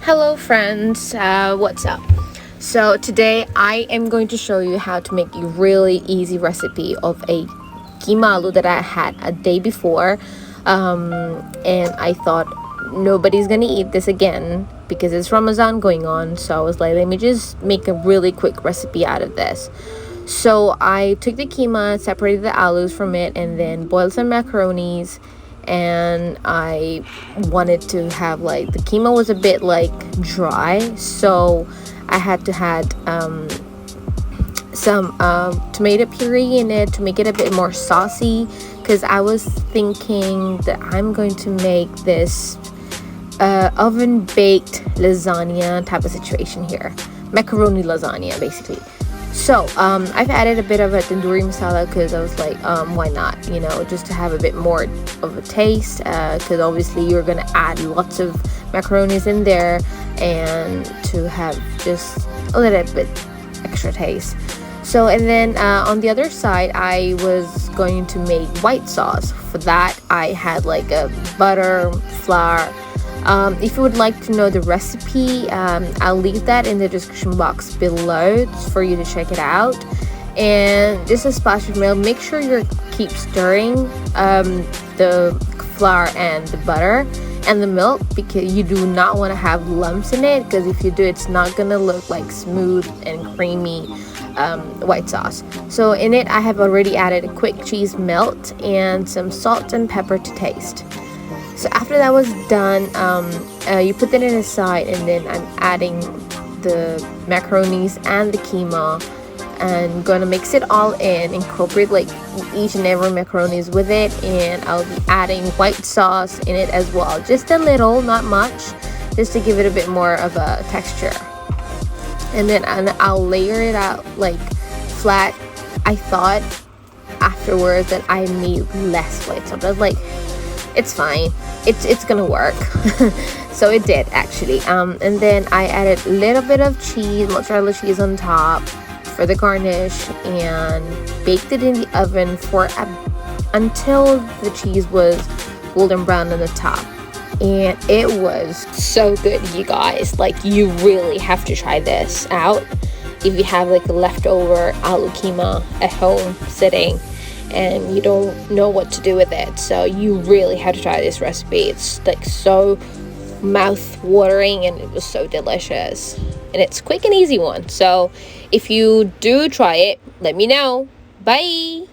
Hello friends, what's up? So today I am going to show you how to make a really easy recipe of a keema aloo that I had a day before, and I thought nobody's gonna eat this again because it's Ramadan going on. So I was like, let me just make a really quick recipe out of this. So I took the keema, separated the aloos from it, and then boiled some macaronis. And I wanted to have, like, the keema was a bit like dry, so I had to add some tomato puree in it to make it a bit more saucy, because I was thinking that I'm going to make this oven baked lasagna type of situation here, macaroni lasagna basically. So I've added a bit of a tandoori masala because I was like, why not, you know, just to have a bit more of a taste, because obviously you're gonna add lots of macaronis in there and to have just a little bit extra taste. So, and then on the other side I was going to make white sauce. For that I had like a butter, flour. If you would like to know the recipe, I'll leave that in the description box below for you to check it out. And just a splash of milk. Make sure you keep stirring the flour and the butter and the milk, because you do not want to have lumps in it, because if you do, it's not gonna look like smooth and creamy white sauce. So in it I have already added a quick cheese melt and some salt and pepper to taste. So after that was done, you put that in a side, and then I'm adding the macaronis and the keema and gonna mix it all in, incorporate like each and every macaronis with it, and I'll be adding white sauce in it as well, just a little, not much, just to give it a bit more of a texture. And then I'll layer it out like flat. I thought afterwards that I need less white sauce. I was like, it's fine, it's gonna work. So it did actually. And then I added a little bit of cheese, mozzarella cheese on top for the garnish, and baked it in the oven for until the cheese was golden brown on the top. And it was so good, you guys. Like, you really have to try this out if you have like a leftover aloo keema at home sitting and you don't know what to do with it. So you really have to try this recipe. It's like so mouth watering, and it was so delicious, and it's quick and easy one. So if you do try it, let me know. Bye.